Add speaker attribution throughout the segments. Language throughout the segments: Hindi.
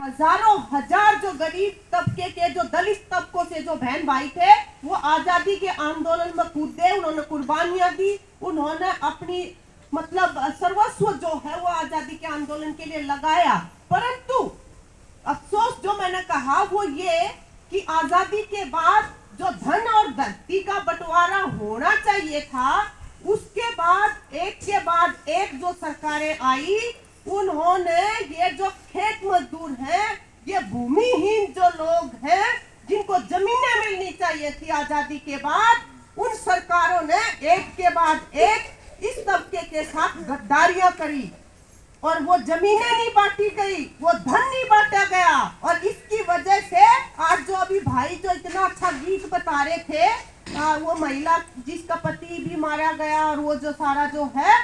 Speaker 1: हजारों हजार जो गरीब तबके के, जो दलित तबकों से जो बहन भाई थे, वो आजादी के आंदोलन में कूदे, उन्होंने कुर्बानियां दी, उन्होंने अपनी मतलब सर्वस्व जो है वो आजादी के आंदोलन के लिए लगाया। परंतु अफसोस जो मैंने कहा वो ये कि आजादी के बाद जो धन और धरती का बंटवारा होना चाहिए था, उसके बाद एक के बाद एक जो सरकारें आई, उन्होंने ये जो खेत मजदूर हैं, ये भूमिहीन जो लोग हैं, जिनको जमीनें मिलनी चाहिए थी आजादी के बाद, उन सरकारों ने एक के बाद एक इस तबके के साथ गद्दारियां करी और वो जमीनें नहीं बांटी गई, वो धन नहीं बांटा गया। और इसकी वजह से आज जो अभी भाई जो इतना अच्छा गीत बता रहे थे, वो महिला जिसका पति भी मारा गया और वो जो सारा जो है,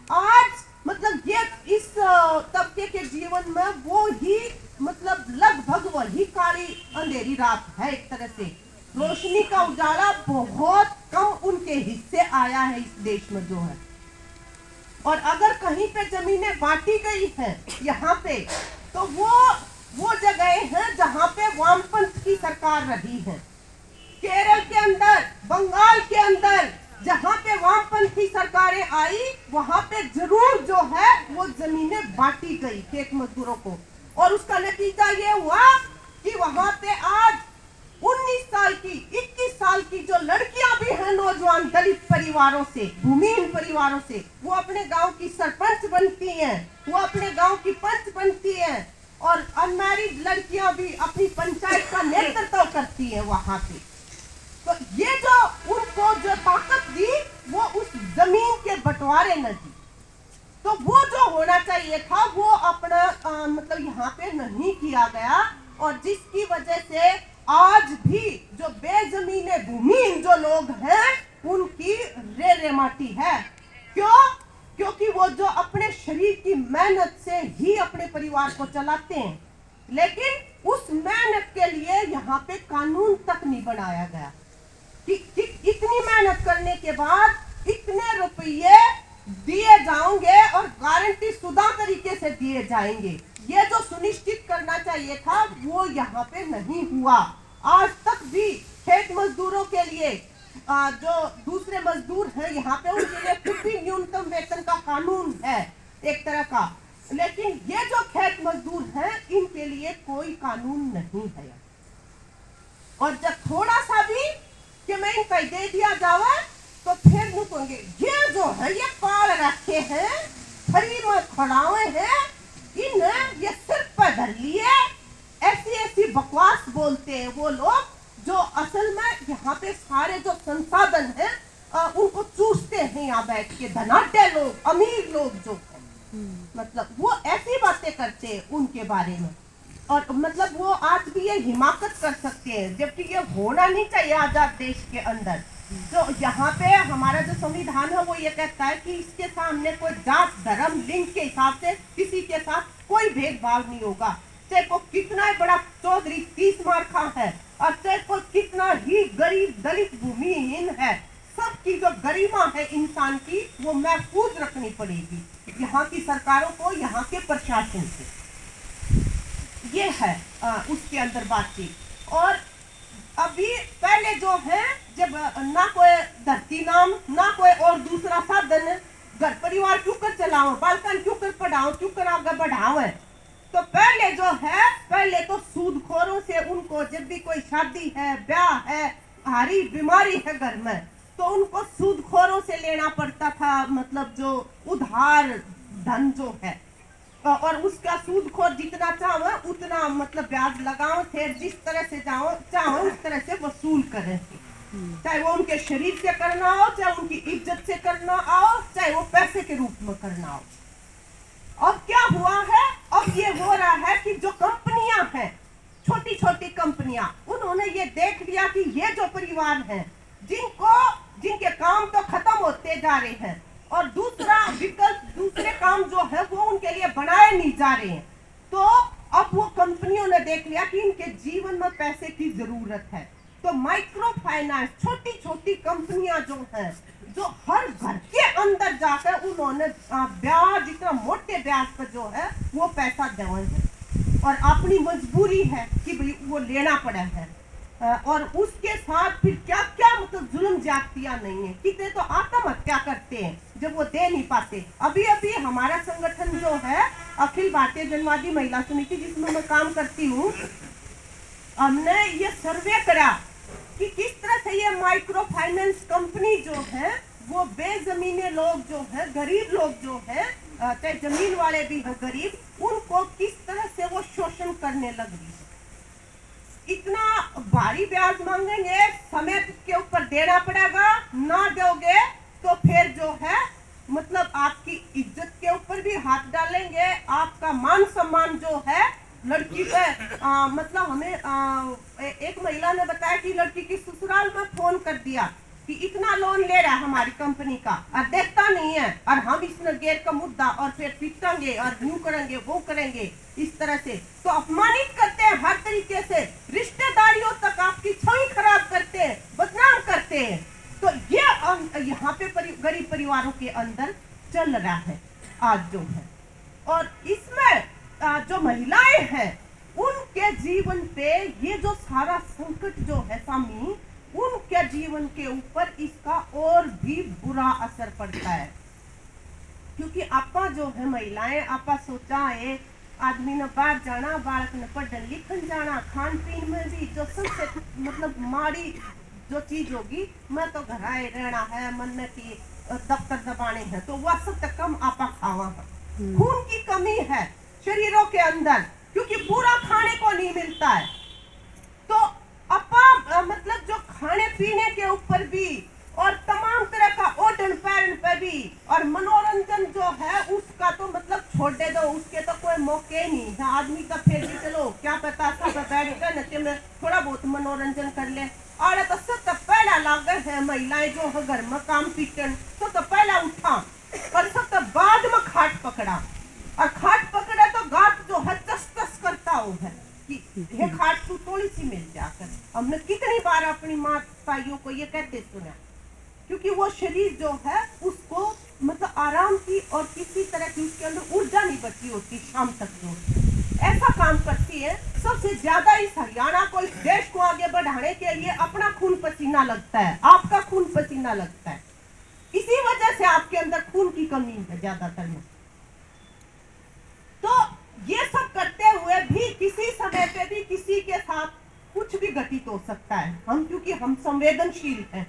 Speaker 1: आज मतलब ये इस तबके के जीवन में वो ही मतलब लगभग वही काली अंधेरी रात है। एक तरह से रोशनी का उजाला बहुत कम उनके हिस्से आया है इस देश में जो है। और अगर कहीं पे जमीनें बांटी गई हैं यहाँ पे, तो वो जगह हैं जहाँ पे वामपंथ की सरकार रही है। केरल के अंदर, बंगाल के अंदर जहाँ पे वामपंथी सरकारें आई, वहां पे जरूर जो है वो जमीनें बांटी गई खेत मजदूरों को। और उसका नतीजा ये हुआ कि वहां पे आज 19 साल की, 21 साल की जो लड़कियां भी हैं नौजवान दलित परिवारों से, भूमिहीन परिवारों से, वो अपने गांव की सरपंच बनती हैं, वो अपने गांव की पंच बनती हैं, और अनमैरिड लड़कियां भी अपनी पंचायत का नेतृत्व करती हैं वहां पे। तो ये जो उनको जो ताकत दी, वो उस जमीन के बंटवारे न दी। तो वो जो होना चाहिए था वो अपना मतलब यहाँ पे नहीं किया गया, और जिसकी वजह से आज भी जो बेजमीने भूमिहीन जो लोग हैं उनकी रे माटी है। क्यों? क्योंकि वो जो अपने शरीर की मेहनत से ही अपने परिवार को चलाते हैं, लेकिन उस मेहनत के लिए यहाँ पे कानून तक नहीं बनाया गया कि इतनी मेहनत करने के बाद इतने रुपये दिए जाएंगे और गारंटी शुदा तरीके से दिए जाएंगे। ये जो सुनिश्चित करना चाहिए था वो यहाँ पे नहीं हुआ। आज तक भी खेत मजदूरों के लिए जो दूसरे मजदूर हैं यहाँ पे, उनके लिए फिर भी न्यूनतम वेतन का कानून है एक तरह का, लेकिन ये जो खेत मजदूर हैं इनके लिए कोई कानून नहीं है। और जब थोड़ा सा भी कि मैं इनका दे दिया जावे तो फिर नुकेंगे, ये जो है ये पाल रखे हैं, खरी में खड़ावे हैं, इन ये सिर पर धर लिए, ऐसी बकवास बोलते हैं वो लोग, जो असल में यहाँ पे सारे जो संसाधन हैं उनको चूसते हैं यहाँ बैठ के धनाढ्य लोग, अमीर लोग जो हैं, मतलब वो ऐसी बातें करते हैं उनके बारे में। और मतलब वो आज भी ये हिमाकत कर सकते हैं, जबकि ये होना नहीं चाहिए आजाद देश के अंदर। तो यहाँ पे हमारा जो संविधान है वो ये कहता है कि इसके सामने कोई जात, धर्म, लिंग के हिसाब से किसी के साथ कोई भेदभाव नहीं होगा, चाहे वो कितना बड़ा चौधरी 30 मार खा है और चाहे वो कितना ही गरीब दलित भूमिहीन है, सबकी जो गरिमा है इंसान की वो महफूज रखनी पड़ेगी यहाँ की सरकारों को, यहाँ के प्रशासन से। ये है उसके अंदर बातचीत। और अभी पहले जो है जब ना कोई धरती नाम, ना कोई और दूसरा साधन, घर परिवार क्यों कर चलाओ, बालकन क्यों कर पढ़ाओ, क्यों कर आगे बढ़ाओ, तो पहले जो है, पहले तो सूदखोरों से उनको जब भी कोई शादी है, ब्याह है, भारी बीमारी है घर में, तो उनको सूदखोरों से लेना पड़ता था, मतलब जो उधार धन जो है, और उसका सूदखोर जितना चाहो उतना मतलब ब्याज लगाओ, फिर जिस तरह से चाहो उस तरह से वसूल करें, चाहे वो उनके शरीर से करना हो, चाहे उनकी इज्जत से करना हो, चाहे वो पैसे के रूप में करना हो। अब क्या हुआ है, अब ये हो रहा है कि जो कंपनियां हैं, छोटी छोटी कंपनियां, उन्होंने ये देख लिया कि ये जो परिवार हैं जिनके काम तो खत्म होते जा रहे हैं और दूसरा विकल्प, दूसरे काम जो है वो उनके लिए बनाए नहीं जा रहे हैं, तो अब वो कंपनियों ने देख लिया कि इनके जीवन में पैसे की जरूरत है, तो माइक्रो फाइनेंस, छोटी छोटी कंपनियां जो हैं, जो हर घर के अंदर जाकर उन्होंने ब्याज, इतना मोटे ब्याज पर जो है वो पैसा देंगे, और अपनी मजबूरी है कि भाई वो लेना पड़ा है। और उसके साथ फिर क्या क्या मतलब जुल्म ज्यादतियां नहीं है, कितने तो आत्महत्या करते हैं जब वो दे नहीं पाते। अभी अभी हमारा संगठन जो है अखिल भारतीय जनवादी महिला समिति, जिसमें मैं काम करती हूँ, हमने ये सर्वे करा कि किस तरह से ये माइक्रो फाइनेंस कंपनी जो है वो बेजमीने लोग जो है, गरीब लोग जो है, चाहे जमीन वाले भी हैं गरीब, उनको किस तरह से वो शोषण करने लग रही है। इतना भारी ब्याज मांगेंगे, समय के ऊपर देना पड़ेगा, ना दोगे तो फिर जो है मतलब आपकी इज्जत के ऊपर भी हाथ डालेंगे, आपका मान सम्मान जो है लड़की पे मतलब हमें एक महिला ने बताया कि लड़की की ससुराल में फोन कर दिया कि इतना लोन ले रहा है हमारी कंपनी का और देता नहीं है, और हम इसमें गैर का मुद्दा और फिर पीटेंगे और यूं करेंगे वो करेंगे, इस तरह से तो अपमानित करते हैं हर तरीके से, रिश्तेदारियों तक आपकी छवि खराब करते हैं, बदनाम करते हैं। तो ये यहाँ पे गरीब परिवारों के अंदर चल रहा है आज जो है। और इसमें जो महिलाएं हैं उनके जीवन पे ये जो सारा संकट जो है सामी, उनके जीवन के ऊपर इसका और भी बुरा असर पड़ता है। क्योंकि आपा जो है महिलाएं, आपा सोचा है आदमी ने बाहर जाना, बालक ने पढ़न लिखन जाना, खान पीन में भी जो सबसे मतलब माड़ी जो चीज होगी, मैं तो घर आए रहना है, मन में की दफ्तर दबाने हैं, तो वह सब कम आपा खावा है। खून की कमी है शरीरों के अंदर, क्योंकि पूरा खाने को नहीं मिलता है। तो अपा मतलब जो खाने पीने के ऊपर भी और तमाम तरह का ओढ़न पहन पे भी और मनोरंजन जो है उसका तो मतलब छोड़ दे दो, उसके तो कोई मौके नहीं है आदमी का। फिर भी चलो क्या पता सब बैठ कर नचे में थोड़ा बहुत मनोरंजन कर ले। और तो सब पहला लागत है महिलाएं जो है घर में काम पीटन, सब पहला उठा और सब बाद में खाट पकड़ा, और खाट पकड़ा तो गात जो है टस टस करता हो है कि ये खाट तू थोड़ी सी मिल जाकर। हमने कितनी बार अपनी माताओं को ये कहते सुना, क्योंकि वो शरीर जो है उसको मतलब आराम की और किसी तरह की उसके अंदर ऊर्जा नहीं बची होती शाम तक जो ऐसा काम करती है। सबसे ज्यादा इस हरियाणा को, इस देश को आगे बढ़ाने के लिए अपना खून पसीना लगता है, आपका खून पसीना लगता है। इसी वजह से आपके अंदर खून की कमी है ज्यादातर में। तो ये सब करते हुए भी किसी समय पे भी किसी के साथ कुछ भी घटित हो सकता है। हम क्योंकि हम संवेदनशील हैं,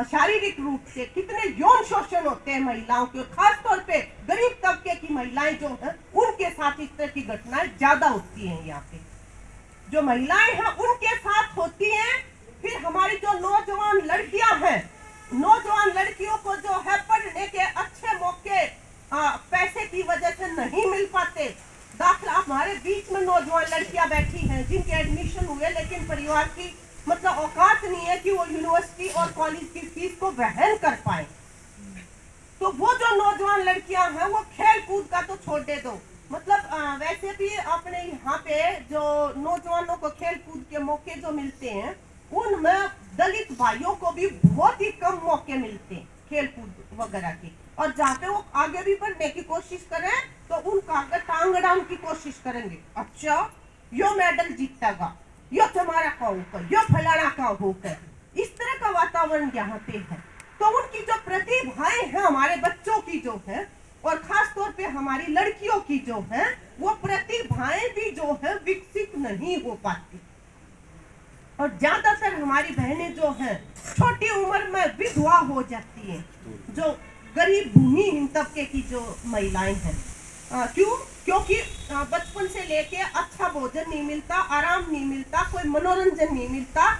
Speaker 1: शारीरिक रूप से कितने यौन शोषण होते हैं महिलाओं के, खास तौर पे गरीब तबके की महिलाएं जो हैं उनके साथ इस तरह की घटनाएं ज्यादा होती हैं। यहाँ पे जो महिलाएं हैं उनके साथ होती हैं। फिर हमारी जो नौजवान लड़कियां हैं, नौजवान लड़कियों को जो है पढ़ने के अच्छे मौके पैसे की वजह से नहीं मिल पाते। दाखिला हमारे बीच में नौजवान लड़कियां बैठी हैं जिनके एडमिशन हुए, लेकिन परिवार की मतलब औकात नहीं है कि वो यूनिवर्सिटी और कॉलेज की फीस को वहन कर पाए। तो वो जो नौजवान लड़कियां हैं वो खेल कूद का तो छोड़ दे दो, मतलब वैसे भी अपने यहाँ पे जो नौजवानों को खेल कूद के मौके जो मिलते हैं उनमें दलित भाइयों को भी बहुत ही कम मौके मिलते हैं खेल कूद वगैरह के। और जहाँ पे वो आगे भी बढ़ने की कोशिश करें तो उनका आगे टांग अड़ाने की कोशिश करेंगे। अच्छा यो मेडल जीतेगा, यो तुम्हारा का होकर, यो फलाना का होकर, इस तरह का वातावरण यहाँ पे है। तो उनकी जो प्रतिभाएं हैं हमारे बच्चों की जो है, और खास तौर पे हमारी लड़कियों की जो है, वो प्रतिभाएं भी जो है विकसित नहीं हो पाती। और ज्यादातर हमारी बहनें जो हैं छोटी उम्र में विधवा हो जाती हैं, जो गरीब भूमिहीन तबके की जो महिलाएं हैं। क्यों? क्योंकि बचपन से लेके अच्छा भोजन नहीं मिलता, आराम नहीं मिलता, कोई मनोरंजन नहीं मिलता,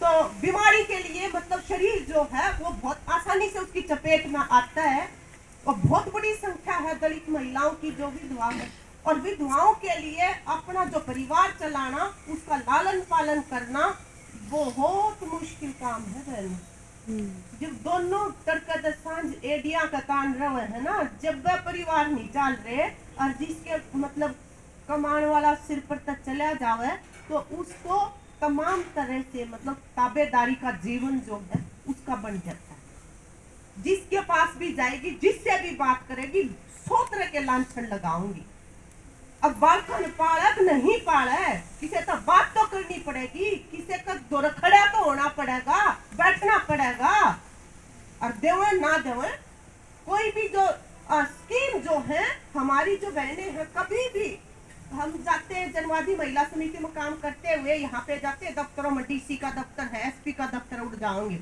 Speaker 1: तो बीमारी के लिए मतलब शरीर जो है वो बहुत आसानी से उसकी चपेट में आता है। और बहुत बड़ी संख्या है दलित महिलाओं की जो विधवा है, और विधवाओं के लिए अपना जो परिवार चलाना, उसका लालन पालन करना बहुत मुश्किल काम है बहन। जब दोनों तड़का सांझ एडिया का तान रहे है ना, जब वह परिवार नहीं चल रहे और जिसके मतलब कमान वाला सिर पर तक चला जावे, तो उसको तमाम तरह से मतलब ताबेदारी का जीवन जो है उसका बन जाता है। जिसके पास भी जाएगी, जिससे भी बात करेगी, 100 तरह के लांछन लगाऊंगी। अब बालकन पालक नहीं पाला है, किसे तो बात तो करनी पड़ेगी, किसे का दौर खड़ा तो होना पड़ेगा, बैठना पड़ेगा। और देवे ना देवे कोई भी जो स्कीम जो है, हमारी जो बहनें हैं, कभी भी हम जाते हैं जनवादी महिला समिति में काम करते हुए, यहाँ पे जाते दफ्तरों में, डीसी का दफ्तर है, एसपी का दफ्तर, उड़ जाओगे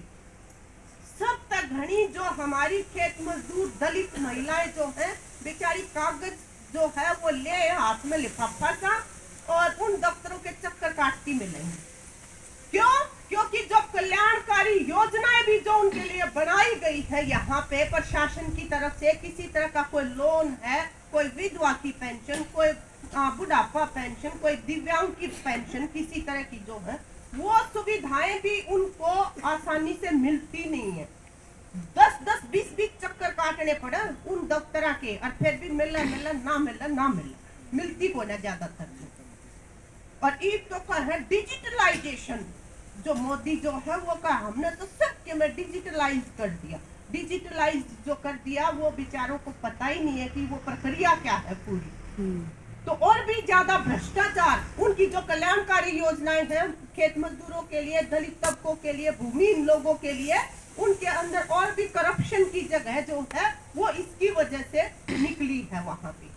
Speaker 1: सब तक घनी जो हमारी खेत मजदूर दलित महिलाएं जो है बेचारी कागज जो है वो ले हाथ में लिफाफा सा और उन दफ्तरों के चक्कर काटती मिलेंगी। क्यों? क्योंकि जो कल्याणकारी योजनाएं भी जो उनके लिए बनाई गई है यहाँ पे प्रशासन की तरफ से, किसी तरह का कोई लोन है, कोई विधवा की पेंशन, कोई बुढ़ापा पेंशन, कोई दिव्यांग की पेंशन, किसी तरह की जो है वो सुविधाएं भी उनको आसानी से मिलती नहीं है। 10-10, 20-20 चक्कर काटने पड़े उन दफ्तरा के, और फिर भी ना मिलती को ना ज्यादातर। और एक तो का है डिजिटलाइजेशन, जो मोदी जो है वो कहा हमने तो सबके में डिजिटलाइज कर दिया। डिजिटलाइज जो कर दिया वो बेचारों को पता ही नहीं है कि वो प्रक्रिया क्या है पूरी। तो और भी ज्यादा भ्रष्टाचार, उनकी जो कल्याणकारी योजनाएं हैं खेत मजदूरों के लिए, दलित तबकों के लिए, भूमिहीन लोगों के लिए, उनके अंदर और भी करप्शन की जगह जो है वो इसकी वजह से निकली है वहां पे।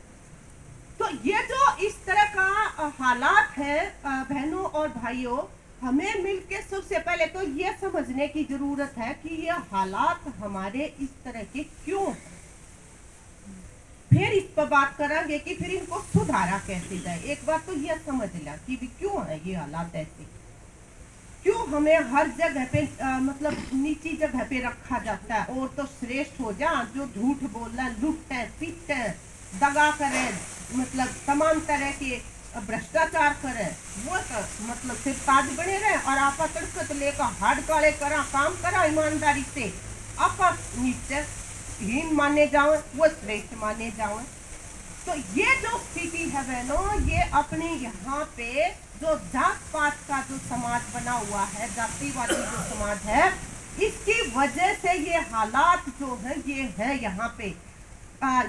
Speaker 1: तो ये जो इस तरह का हालात है बहनों और भाइयों, हमें मिलके सबसे पहले तो ये समझने की जरूरत है कि ये हालात हमारे इस तरह के क्यों हैं। फिर इस पर बात करेंगे कि फिर इनको सुधारा कैसे जाए। एक बार तो ये समझ लिया कि भी क्यों है ये हालात ऐसे, क्यों हमें हर जगह पे मतलब नीची जगह पे रखा जाता है। और तो श्रेष्ठ हो जा जो झूठ बोलना, लुटते पीटते दगा करे, मतलब तमाम तरह के भ्रष्टाचार करे, वो मतलब सिर्फ ताज बने रहे और आपा तड़कत लेकर हाथ काले करा, काम करा ईमानदारी से, आपा नीचे हीन माने जाओ, वो श्रेष्ठ माने जाओ। तो ये जो स्थिति है बहनों, ये अपने यहाँ पे जो जात पात का जो समाज बना हुआ है, जातिवादी जो समाज है, इसकी वजह से ये हालात जो है ये है यहाँ पे।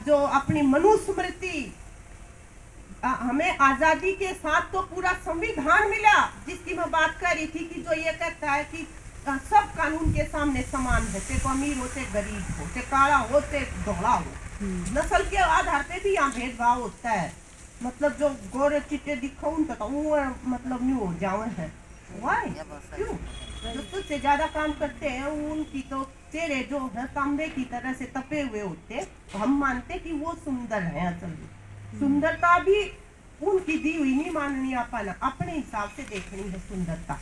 Speaker 1: जो अपनी मनुस्मृति, हमें आजादी के साथ तो पूरा संविधान मिला जिसकी मैं बात कर रही थी कि जो ये कहता है कि सब कानून के सामने समान है, चाहे अमीर हो चाहे गरीब हो, चाहे काला हो चाहे धोला हो। नस्ल के आधार पे भी यहाँ भेदभाव होता है, मतलब जो गोरे चिट्टे दिखो उन तो वो मतलब न्यू हो जावे है। वाई क्यों? जो तुझसे ज्यादा काम करते हैं उनकी तो चेहरे जो है तांबे की तरह से तपे हुए होते, हम मानते कि वो सुंदर है। असल में सुंदरता भी उनकी दी हुई नहीं माननी, अपन अपने हिसाब से देखनी है सुंदरता।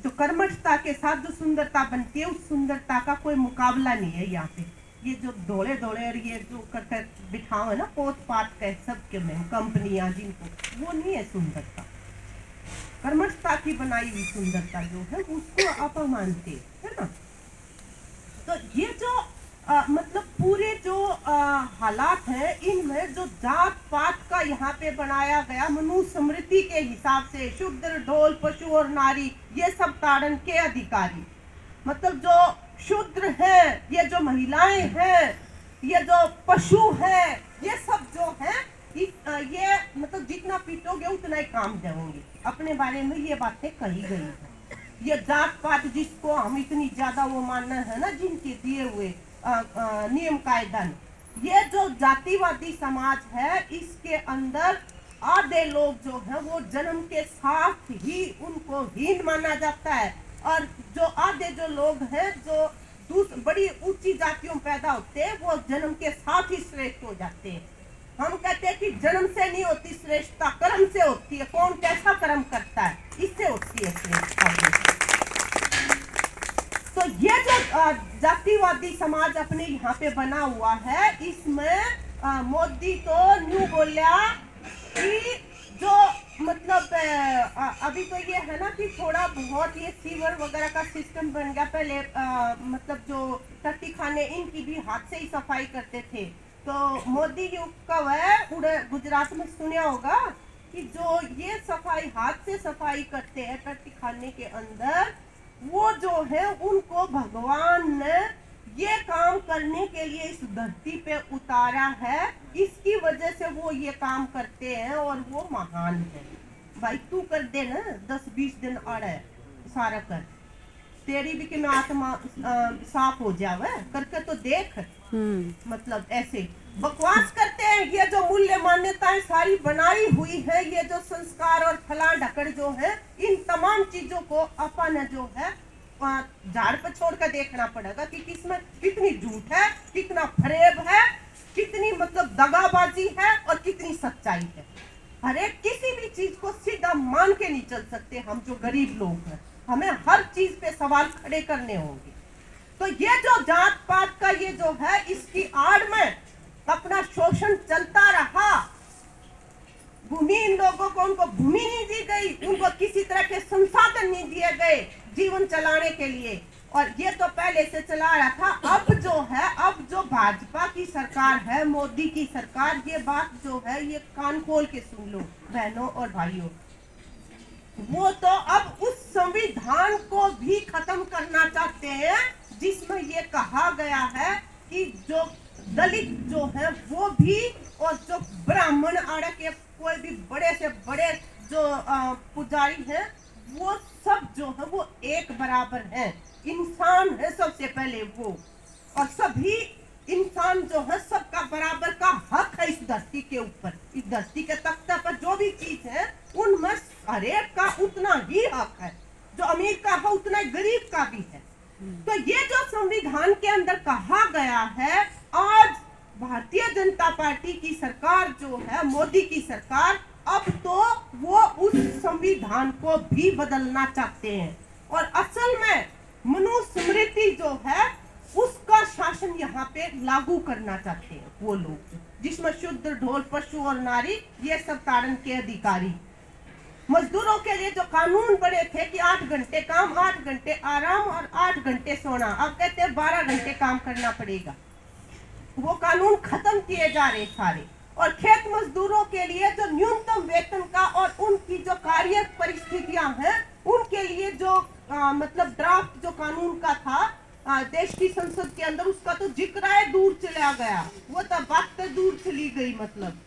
Speaker 1: जो कर्मठता के साथ जो सुंदरता बनती है, उस सुंदरता का कोई मुकाबला नहीं है यहाँ पे। ये जो दौड़े दौड़े और ये जो करके बिठाओ है ना पोत पात के सबके में कंपनियां जिनको, वो नहीं है सुंदरता। कर्मठता की बनाई हुई सुंदरता जो है उसको आप मानते है ना। तो ये जो मतलब पूरे जो हालात हैं, इनमें जो जात पात का यहाँ पे बनाया गया मनुस्मृति के हिसाब से, शूद्र ढोल पशु और नारी ये सब ताड़न के अधिकारी, मतलब जो शूद्र है, ये जो महिलाएं हैं, ये जो पशु है, ये सब जो है ये मतलब जितना पीटोगे उतना ही काम देंगे। अपने बारे में ये बातें कही गई है। ये जात पात जिसको हम इतनी ज्यादा वो मानना है ना, जिनके दिए हुए नियम कायदन, ये जो जातिवादी समाज है इसके अंदर आधे लोग जो है वो जन्म के साथ ही उनको हीन माना जाता है, और जो आधे जो लोग हैं जो बड़ी ऊंची जातियों में पैदा होते हैं वो जन्म के साथ ही श्रेष्ठ हो जाते हैं। हम कहते हैं कि जन्म से नहीं होती श्रेष्ठता, कर्म से होती है। कौन कैसा कर्म करता है इससे होती है श्रेष्ठता। तो ये जो जातिवादी समाज अपने यहाँ पे बना हुआ है, इसमें मोदी तो न्यू बोलिया कि जो मतलब अभी तो ये है ना कि थोड़ा बहुत ये सीवर वगैरह का सिस्टम बन गया। पहले मतलब जो टट्टी खाने इनकी भी हाथ से ही सफाई करते थे। तो मोदी युग कब है, उड़े गुजरात में सुना होगा कि जो ये सफाई हाथ से सफाई करते हैं टट्टी खाने के अंदर, वो जो है उनको भगवान ने ये काम करने के लिए इस धरती पे उतारा है, इसकी वजह से वो ये काम करते हैं और वो महान है। भाई तू कर दे ना 10-20 दिन अड़े सारा कर, तेरी भी कि मैं आत्मा साफ हो जावे, करके तो देख। मतलब ऐसे बकवास करते हैं। ये जो मूल्य मान्यताएं सारी बनाई हुई है, ये जो संस्कार और फला ढकड़ जो है, इन तमाम चीजों को अपन जो है झाड़ पर छोड़ कर देखना पड़ेगा कि किसमें कितनी झूठ है, कितना फरेब है, कितनी मतलब दगाबाजी है और कितनी सच्चाई है। हर एक किसी भी चीज को सीधा मान के नहीं चल सकते हम जो गरीब लोग हैं, हमें हर चीज पे सवाल खड़े करने होंगे। तो ये जो जात पात का ये जो है, इसकी आड़ में अपना शोषण चलता रहा। भूमि इन लोगों को, उनको भूमि नहीं दी गई, उनको किसी तरह के संसाधन नहीं दिए गए जीवन चलाने के लिए, और ये तो पहले से चला रहा था। अब जो है, अब जो भाजपा की सरकार है, मोदी की सरकार, ये बात जो है ये कान खोल के सुन लो बहनों और भाइयों, वो तो अब उस संविधान को भी खत्म करना चाहते हैं जिसमें ये कहा गया है कि जो दलित जो है वो भी, और जो ब्राह्मण आड़े के कोई भी बड़े से बड़े जो पुजारी हैं, वो सब जो है वो एक बराबर हैं, इंसान है सबसे पहले वो, और सभी इंसान जो है सबका बराबर का हक है इस धरती के ऊपर। इस धरती के तख्ते पर जो भी चीज है उनमें हरेक का उतना ही हक है, जो अमीर का है उतना ही गरीब का भी है। तो ये जो संविधान के अंदर कहा गया है, आज भारतीय जनता पार्टी की सरकार जो है, मोदी की सरकार, अब तो वो उस संविधान को भी बदलना चाहते हैं, और असल में मनुस्मृति जो है उसका शासन यहाँ पे लागू करना चाहते हैं वो लोग, जिसमें शुद्ध ढोल पशु और नारी ये सब ताड़न के अधिकारी। मजदूरों के लिए जो कानून बने थे कि 8 घंटे काम, 8 घंटे आराम और 8 घंटे सोना, अब कहते हैं 12 घंटे काम करना पड़ेगा। वो कानून खत्म किए जा रहे सारे। और खेत मजदूरों के लिए जो न्यूनतम वेतन का और उनकी जो कार्य परिस्थितियां हैं, उनके लिए जो मतलब ड्राफ्ट जो कानून का था देश की संसद के अंदर, उसका तो जिक्र है दूर चला गया, वो तो बात तो दूर चली गई। मतलब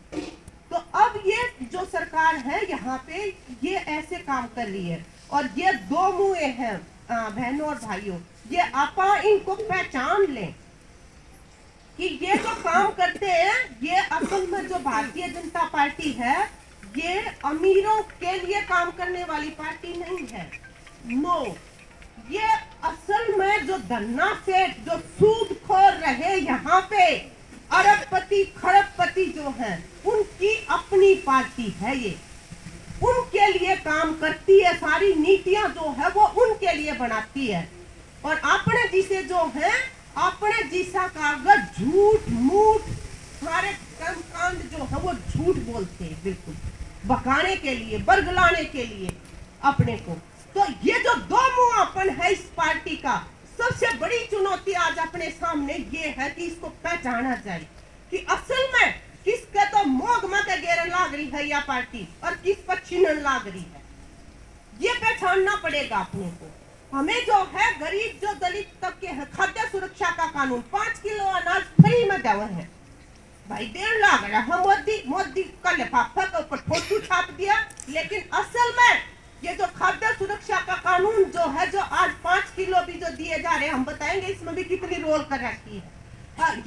Speaker 1: तो अब ये जो सरकार है यहाँ पे ये ऐसे काम कर रही है, और ये दो मुँहे हैं बहनों और भाइयों, ये आपा इनको पहचान लें कि ये जो काम करते हैं, ये असल में जो भारतीय जनता पार्टी है, ये अमीरों के लिए काम करने वाली पार्टी नहीं है। नो, ये असल में जो धन्ना से जो सूदखोर रहे यहाँ पे, अरबपति खरबपति जो हैं, उनकी अपनी पार्टी है ये, उनके लिए काम करती है, सारी नीतियां जो है वो उनके लिए बनाती है। और अपने जिसे जो है, अपने जिसा कागज झूठ मूठ सारे कर्मकांड जो है वो झूठ बोलते हैं, बिल्कुल बकाने के लिए, बरगलाने के लिए अपने को। तो ये जो दो मुंहापन है इस पार्टी का, सबसे बड़ी चुनौती आज अपने सामने ये है कि इसको पहचाना जाए कि असल में किसके तो मोग मत गेरन लाग रही है यह पार्टी और किस पर छीनन लाग रही है, ये पहचानना पड़ेगा अपने को। हमें जो है गरीब जो दलित तबके है, खाद्य सुरक्षा का कानून 5 किलो अनाज फ्री में देवा है भाई, 1.5 लाख रहा मोदी का लिफाफा के ऊपर फोटो छाप दिया। लेकिन असल में ये जो खाद्य सुरक्षा का कानून जो है, जो आज 5 किलो भी जो दिए जा रहे हैं, हम बताएंगे इसमें भी कितनी रोल कर रखी है।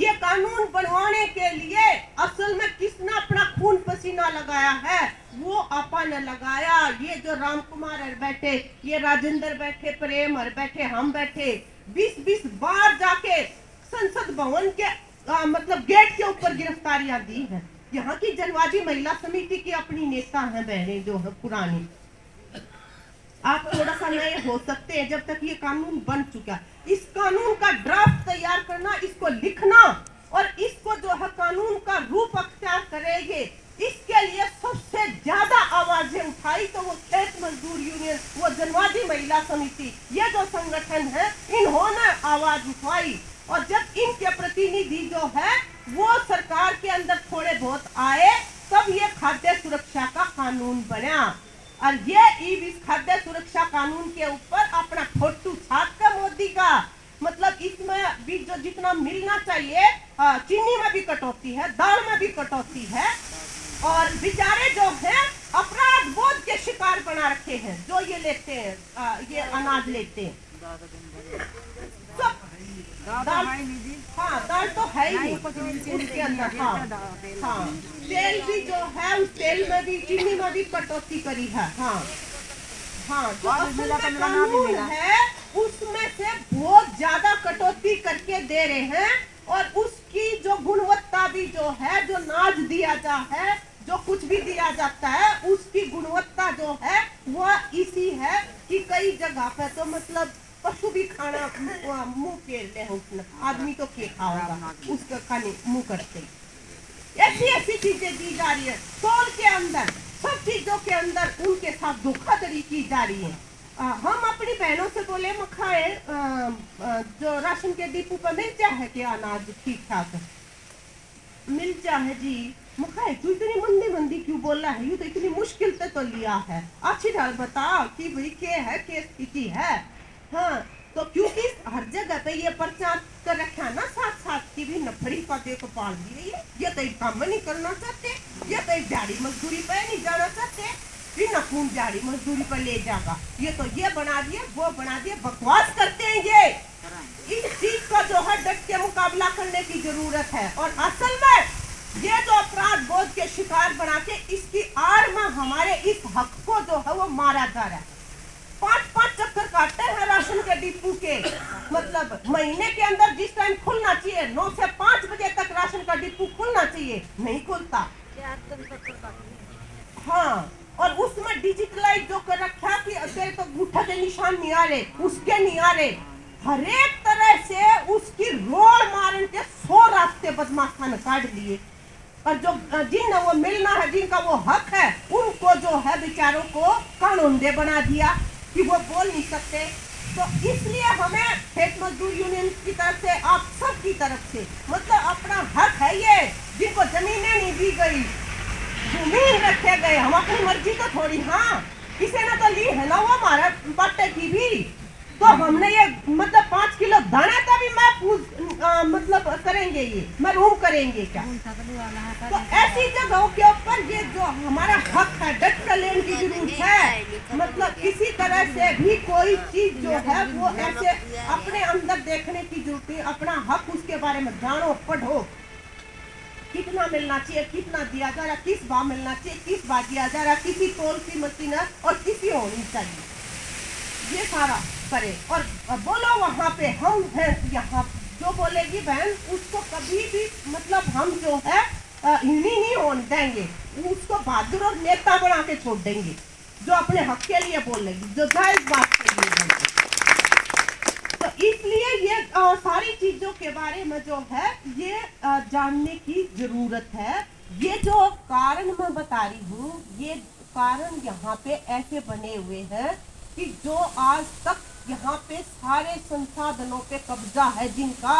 Speaker 1: ये कानून बनवाने के लिए असल में किसने अपना खून पसीना लगाया है, वो आपा ने लगाया। ये जो राम कुमार हर बैठे, ये राजेंद्र बैठे, प्रेम हर बैठे, हम बैठे, 20-20 बार जाके संसद भवन के मतलब गेट के ऊपर गिरफ्तारियां दी हैं। यहाँ की जनवादी महिला समिति की अपनी नेता हैं बहनें जो है पुरानी। आप थोड़ा सा नए हो सकते हैं जब तक ये कानून बन चुका। इस कानून का ड्राफ्ट तैयार करना, इसको लिखना और इसको जो है कानून का रूप अख्तियार करेंगे, इसके लिए सबसे ज्यादा आवाजें उठाई तो वो खेत मजदूर यूनियन, वो जनवादी महिला समिति, ये जो संगठन है, इन्होंने आवाज उठाई। और जब इनके प्रतिनिधि जो है वो सरकार के अंदर थोड़े बहुत आए, तब ये खाद्य सुरक्षा का कानून बना। और ये इस खाद्य सुरक्षा कानून के ऊपर अपना फोटो छाप कर मोदी का मतलब इसमें भी जो जितना मिलना चाहिए, चीनी में भी कटौती है, दाल में भी कटौती है। और बेचारे जो हैं अपराध बोध के शिकार बना रखे हैं, जो ये लेते हैं, ये अनाज लेते हैं। दाल, हाँ दाल तो है ही उसके अंदर। हाँ तेल भी जो है, उस तेल में भी, चीनी में भी कटौती करी है। हाँ हाँ, जो असल में कानून है उसमें से बहुत ज्यादा कटौती करके दे रहे हैं। और उसकी जो गुणवत्ता भी जो है, जो नाज दिया जा है, जो कुछ भी दिया जाता है, उसकी गुणवत्ता जो है वह इसी है कि कई जगह पे तो मतलब पशु भी खाना मुंह फेर ले, उसने आदमी तो क्या खाएगा, उसका खाने मुंह करते। ऐसी ऐसी चीजें दी जा रही है, तौल के अंदर, सब चीजों के अंदर उनके साथ धोखाधड़ी की जा रही है। हम अपनी बहनों से बोले मखाए जो राशन के डिपो पर मिल जाए कि अनाज ठीक ठाक मिल जाए जी। मखाए तू इतनी मंदी मंदी क्यों बोल रहा है, यू तो इतनी मुश्किल से तो लिया है, अच्छी ढाल बता कि भाई क्या है, क्या स्थिति है। हाँ तो क्योंकि हर जगह पे ये प्रचार कर रखा ना साथ साथ की भी नफरी पते को पाल दी रही है, ये तो एक काम नहीं करना चाहते, ये तो एक दिहाड़ी मजदूरी पे नहीं जाना चाहते, फिर नकून दिहाड़ी मजदूरी पर ले जाएगा, ये तो ये बना दिए वो बना दिए, बकवास करते हैं ये। इस चीज का जो है डट के मुकाबला करने की जरूरत है। और असल में ये जो अपराध बोध के शिकार बना के इसकी आड़ में हमारे इस हक को जो है वो मारा जा रहा है। 5-5 चक्कर काटते हैं राशन के डिपो के, मतलब महीने के अंदर जिस टाइम खुलना चाहिए 9 से 5 बजे तक राशन का डिपो खुलना चाहिए, नहीं खुलता। हाँ और उसमें डिजिटलाइज जो कर रखा कि अगर तो अंगूठा के निशान नहीं आ रहे, उसके नहीं आ रहे, हर एक तरह से उसकी रोड मारन के 100 रास्ते बदमाशा ने काट लिए। और जो जिन वो मिलना है, जिनका वो हक है, उनको जो है बेचारों को कानूनदे बना दिया कि वो बोल नहीं सकते। तो इसलिए हमें खेत मजदूर यूनियन की तरफ से, आप सब की तरफ से, मतलब अपना हक है ये, जिनको जमीनें नहीं दी गई, जमीन रखे गए, हम अपनी मर्जी तो थोड़ी, हाँ किसी ने तो ली है ना वो हमारा बाटे की भी, तो हमने ये मतलब 5 किलो दाना का भी मैं मतलब करेंगे, ये महरूम करेंगे क्या। तो ऐसी जगहों के ऊपर ये जो हमारा हक है डट कर लेने की जरूरत है। मतलब किसी तरह से भी कोई चीज जो है वो ऐसे अपने अंदर देखने की जरूरत है, अपना हक उसके बारे में जानो, पढ़ो, कितना मिलना चाहिए, कितना दिया जा रहा, किस भाव मिलना चाहिए, किस भाव दिया जा रहा, किसी तोल की मशीन और किसी होनी चाहिए, ये सारा करे। और बोलो वहाँ पे हम हैं, यहाँ जो बोलेगी बहन उसको कभी भी मतलब हम जो है इन्हीं नहीं होने देंगे, उसको बहादुर और नेता बना के छोड़ देंगे, जो अपने हक के लिए बोलेगी, जो जायज बात के लिए बोलेगी। तो इसलिए ये सारी चीजों के बारे में जो है ये जानने की जरूरत है। ये जो कारण मैं बता रही हूँ, ये कारण यहाँ पे ऐसे बने हुए हैं कि जो आज तक यहाँ पे सारे संसाधनों पे कब्जा है, जिनका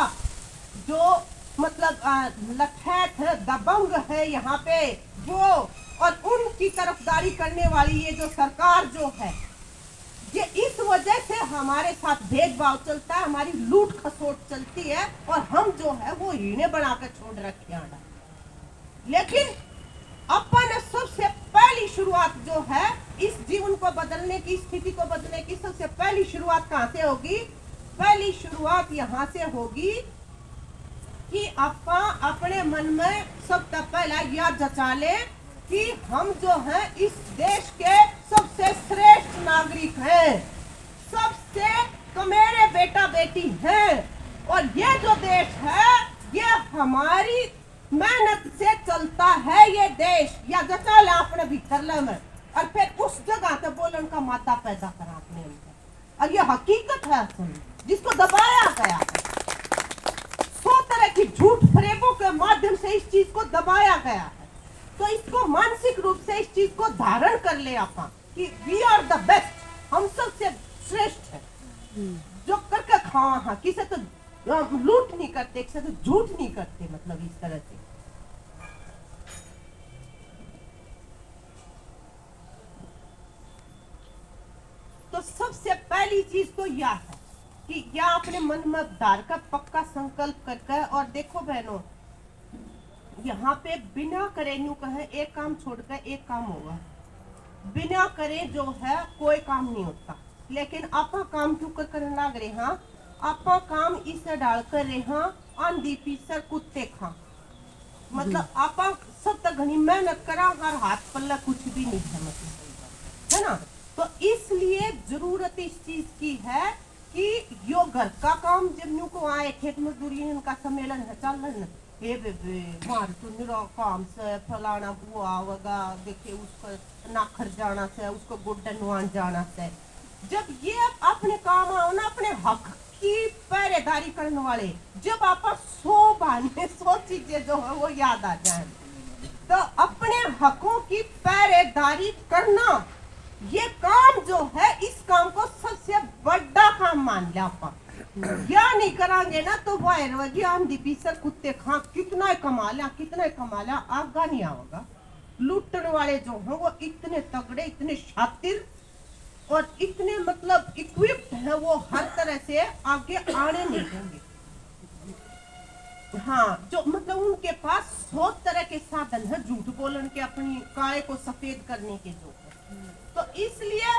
Speaker 1: जो मतलब लठैत है, दबंग है यहाँ पे वो, और उनकी तरफदारी करने वाली ये जो सरकार जो है, ये इस वजह से हमारे साथ भेदभाव चलता है, हमारी लूट खसोट चलती है, और हम जो है वो इन्हें बना कर छोड़ रखे हैं। लेकिन अपन सबसे पहली शुरुआत जो है इस जीवन को बदलने की, स्थिति को बदलने की सबसे पहली शुरुआत कहाँ से होगी? पहली शुरुआत यहाँ से होगी कि अपा अपने मन में सबसे पहला याद जचा ले कि हम जो हैं इस देश के सबसे श्रेष्ठ नागरिक हैं, सबसे कमेरे बेटा बेटी हैं, और ये जो देश है ये हमारी मेहनत से चलता है। ये देश या जचा ले अपने भीतर में, और फिर उस जगह से बोलन का माता पैदा करा अपने अंदर, और ये हकीकत है असल में, जिसको दबाया गया है 100 तरह की झूठ फरेबों के माध्यम से इस चीज को दबाया गया है। तो इसको मानसिक रूप से इस चीज को धारण कर ले आपा कि वी आर द बेस्ट, हम सबसे श्रेष्ठ है, जो करके खावा, हाँ किसे तो लूट नहीं करते, किसे तो झूठ नहीं करते, मतलब इस तरह से। तो सबसे पहली चीज तो यह है कि या अपने मन में धार का पक्का संकल्प करके, और देखो बहनों, यहाँ पे बिना करे न्यू कहे एक काम छोड़कर एक काम होगा, बिना करे जो है कोई काम नहीं होता। लेकिन आपा काम क्यों कर करने लग रहे हैं, आपा काम इसे डाल कर रहे हैं आंधी पीसर कुत्ते खा, मतलब आपा सब तक घनी मेहनत करा और हाथ पल्ला कुछ भी नहीं है, मतलब है ना। तो इसलिए जरूरत इस चीज की है कि यो घर का काम जब न्यू को आए खेत मजदूरी इनका सम्मेलन है चल रहा, हे बेबे मार तो निरा काम से फलाना बुआ वगा देखे उसको नाखर जाना से, उसको गुड्डन नुआन जाना से। जब ये अपने काम आओ ना, अपने हक की पहरेदारी करने वाले, जब आप 100 बहाने 100 चीजें जो है वो याद आ जाए, तो अपने हकों की पहरेदारी करना ये काम जो है, इस काम को सबसे बड़ा काम मान लिया अपन। या नहीं करांगे ना तो वायर आंधी पीसर कुत्ते खा कितना कमा लिया आगा नहीं आवेगा। लूटने वाले जो हैं वो इतने तगड़े, इतने शातिर और इतने मतलब इक्विप्ड है, वो हर तरह से आगे आने नहीं देंगे। हाँ, जो मतलब उनके पास 100 तरह के साधन है झूठ बोलने के, अपनी काले को सफेद करने के जो है। तो इसलिए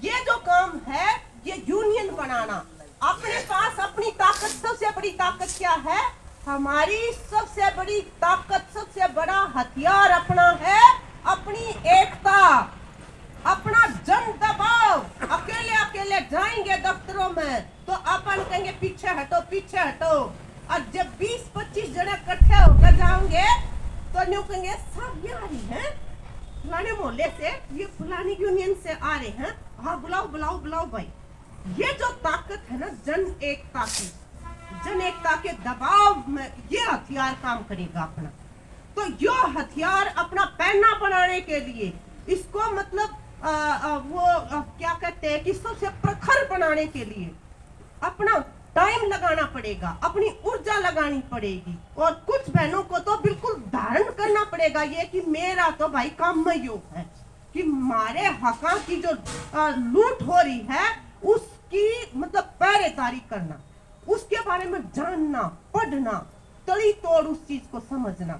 Speaker 1: ये जो काम है, ये यूनियन बनाना, अपने पास अपनी ताकत, सबसे बड़ी ताकत क्या है, हमारी सबसे बड़ी ताकत, सबसे बड़ा हथियार अपना है अपनी एकता, अपना जन दबाव। अकेले अकेले जाएंगे दफ्तरों में तो अपन कहेंगे पीछे हटो पीछे हटो, और जब 20-25 जने इकट्ठे होकर जाओगे तो न्यू कहेंगे सब ये आ रही हैं फलाने मोहल्ले से, ये फलानी यूनियन से आ रहे हैं, हाँ बुलाओ बुलाओ बुलाओ भाई। ये जो ताकत है ना जन एकता की, जन एकता के दबाव में ये हथियार काम करेगा अपना। तो यो हथियार अपना पहना बनाने के लिए, इसको मतलब क्या कहते हैं कि सबसे प्रखर बनाने के लिए अपना टाइम लगाना पड़ेगा, अपनी ऊर्जा लगानी पड़ेगी, और कुछ बहनों को तो बिल्कुल धारण करना पड़ेगा ये कि मेरा तो भाई काम में योग है कि मारे हका की जो लूट हो रही है उसकी मतलब पहरेदारी करना, उसके बारे में जानना, पढ़ना, तड़ी तोड़ उस चीज को समझना।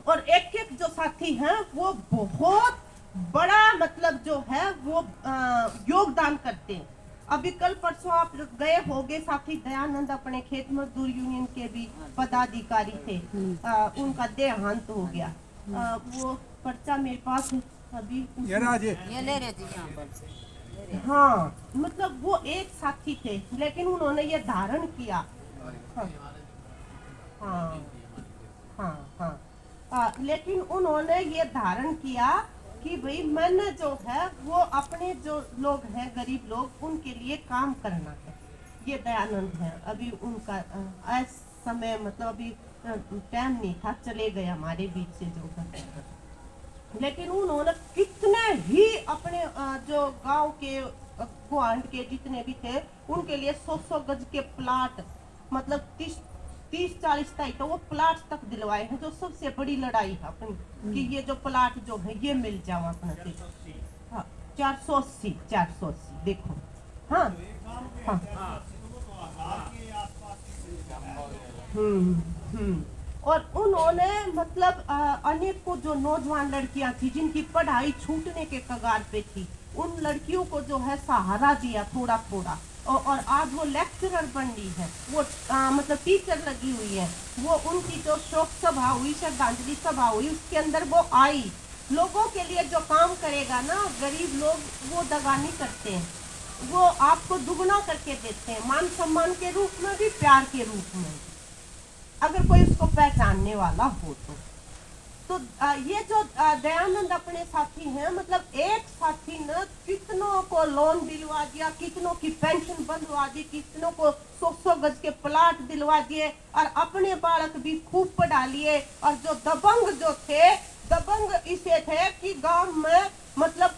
Speaker 1: और एक एक जो साथी हैं वो बहुत बड़ा मतलब जो है वो योगदान करते हैं। अभी कल परसों आप गए होगे साथी दयानंद अपने खेत मजदूर यूनियन के भी पदाधिकारी थे, उनका देहांत हो गया। वो पर्चा मेरे पास है अभी
Speaker 2: ये
Speaker 1: ले रहे थे। हाँ, मतलब वो एक साथी थे लेकिन उन्होंने ये धारण किया। हाँ हाँ हाँ हाँ, लेकिन उन्होंने ये धारण किया कि भाई मैंने जो है वो अपने जो लोग हैं गरीब लोग उनके लिए काम करना है। ये दयानंद है, अभी उनका ऐस समय मतलब अभी टाइम नहीं था, चले गए हमारे बीच से जो है। लेकिन उन्होंने कितने ही अपने जो गांव के गुआंढ के जितने भी थे उनके लिए 100-100 गज के प्लाट, मतलब 30-40 तक तो वो प्लाट तक दिलवाए हैं, जो सबसे बड़ी लड़ाई है अपनी कि ये जो प्लाट जो है ये मिल जाओ अपना से। हाँ 480 देखो। हाँ हाँ और उन्होंने मतलब अनेक को जो नौजवान लड़कियां थी जिनकी पढ़ाई छूटने के कगार पे थी, उन लड़कियों को जो है सहारा दिया थोड़ा थोड़ा, और आज वो लेक्चरर बन रही है, वो मतलब टीचर लगी हुई है। वो उनकी जो शोक सभा हुई, श्रद्धांजलि सभा हुई, उसके अंदर वो आई। लोगों के लिए जो काम करेगा ना, गरीब लोग वो दगा नहीं करते हैं, वो आपको दुगना करके देते हैं, मान सम्मान के रूप में भी, प्यार के रूप में, अगर कोई उसको पहचानने वाला हो तो ये जो दयानंद अपने साथी हैं, मतलब एक साथी ने कितनों को लोन दिलवा दिया, कितनों की पेंशन बंधवा दी, कितनों को 100 गज के प्लाट दिलवा दिए, और अपने बालक भी खूब पढ़ा लिए। और जो दबंग जो थे, दबंग इसे थे कि गांव में मतलब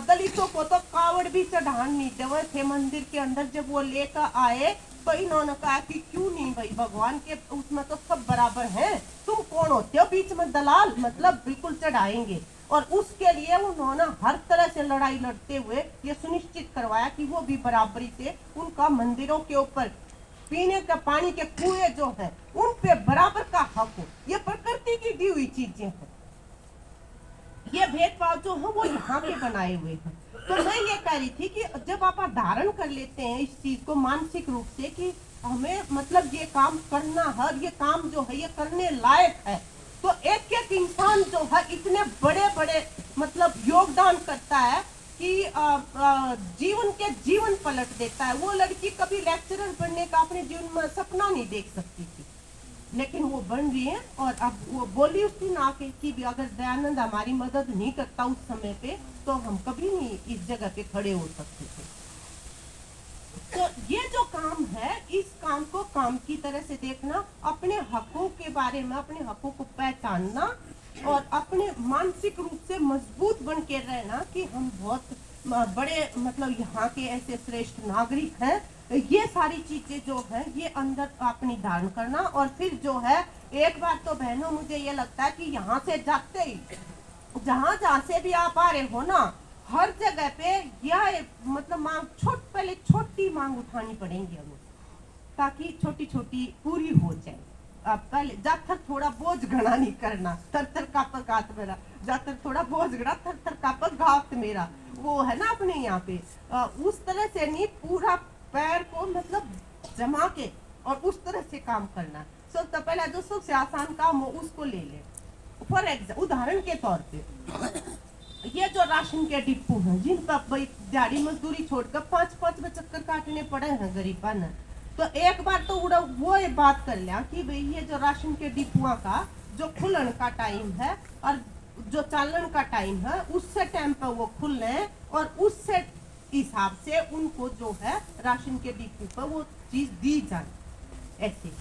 Speaker 1: दलितों को तो कावड़ भी चढ़ान नहीं देवे थे मंदिर के अंदर। जब वो लेकर आए तो इन्होंने कहा कि क्यों नहीं भाई, भगवान के उसमें तो सब बराबर हैं, तुम कौन होते हो बीच में दलाल, मतलब बिल्कुल चढ़ाएंगे। और उसके लिए उन्होंने हर तरह से लड़ाई लड़ते हुए ये सुनिश्चित करवाया कि वो भी बराबरी से उनका मंदिरों के ऊपर पीने का पानी के कुएं जो है उन पे बराबर का हक हो। ये प्रकृति की दी हुई चीजें हैं। ये भेदभाव जो है वो यहाँ पे बनाए हुए हैं। तो मैं ये कह रही थी कि जब आप धारण कर लेते हैं इस चीज को मानसिक रूप से कि हमें मतलब ये काम करना है, ये काम जो है ये करने लायक है, तो एक एक इंसान जो है इतने बड़े बड़े मतलब योगदान करता है कि जीवन के जीवन पलट देता है। वो लड़की कभी लेक्चरर बनने का अपने जीवन में सपना नहीं देख सकती थी, लेकिन वो बन रही है। और अब वो बोली उस दिन आके कि भी अगर दयानंद हमारी मदद नहीं करता उस समय पे तो हम कभी नहीं इस जगह पे खड़े हो सकते थे। तो ये जो काम है, इस काम को काम की तरह से देखना, अपने हकों के बारे में, अपने हकों को पहचानना और अपने मानसिक रूप से मजबूत बन के रहना कि हम बहुत बड़े मतलब यहाँ के ऐसे श्रेष्ठ नागरिक हैं। ये सारी चीजें जो है ये अंदर अपनी धारण करना। और फिर जो है एक बार तो बहनों मुझे ये लगता है कि यहाँ से जाते ही जहाँ से भी आप आ रहे हो ना, हर जगह पे यह मतलब मांग पहले छोटी मांग उठानी पड़ेंगी हमें, ताकि छोटी छोटी पूरी हो जाए। अब पहले जाकर थोड़ा बोझ घना नहीं करना, थर थर कापर गात मेरा, जाकर थोड़ा बोझ घना थर थर कापर गात मेरा, वो है ना अपने यहाँ पे उस तरह से नहीं, पूरा पैर को मतलब जमा के और उस तरह से काम करना। सबसे पहला जो सबसे आसान काम हो उसको ले ले। फॉर एग्जाम्पल, उदाहरण के तौर पे ये जो राशन के डिपो हैं जिनका दिहाड़ी मजदूरी छोड़कर 5-5 में चक्कर काटने पड़े हैं गरीबा ने, तो एक बार तो वो ये बात कर लिया कि भाई ये जो राशन के डिपुआ का जो खुलन का टाइम है और जो चालन का टाइम है उससे टाइम पर वो खुल रहे और उससे हिसाब से उनको जो है राशन के डिपो पर वो चीज दी जाए ऐसे।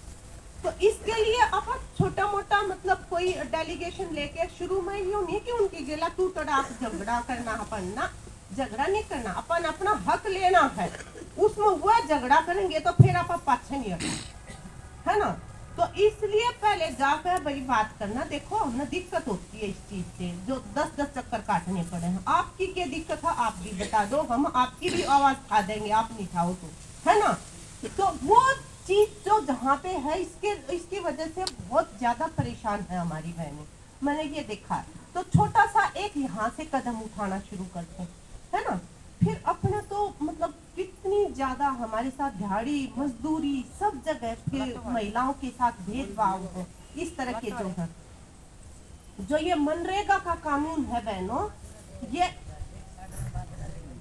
Speaker 1: तो इसके लिए अपन छोटा मोटा मतलब कोई डेलीगेशन लेके शुरू में यूं नहीं कि उनकी गिला तू तड़ाक झगड़ा करना, अपन ना झगड़ा नहीं करना, अपन अपना हक लेना है। उसमें वो झगड़ा करेंगे तो फिर अपन पाछे नहीं हटेंगे, है ना। तो इसलिए पहले जाकर भाई बात करना। देखो हमें दिक्कत होती है इस चीज से, जो 10-10 चक्कर काटने पड़े हैं। आपकी क्या दिक्कत है आप भी बता दो, हम आपकी भी आवाज खा देंगे, आप नहीं खाओ तो, है ना। तो वो चीज जो जहाँ पे है इसकी वजह से बहुत ज्यादा परेशान है हमारी बहनें, मैंने ये देखा है। तो छोटा सा एक यहाँ से कदम उठाना शुरू करते हैं, है ना। फिर अपना तो मतलब कितनी ज्यादा हमारे साथ दिहाड़ी मजदूरी सब जगह फिर महिलाओं के साथ भेदभाव है इस तरह के जो है। जो ये मनरेगा का कानून है बहनों, ये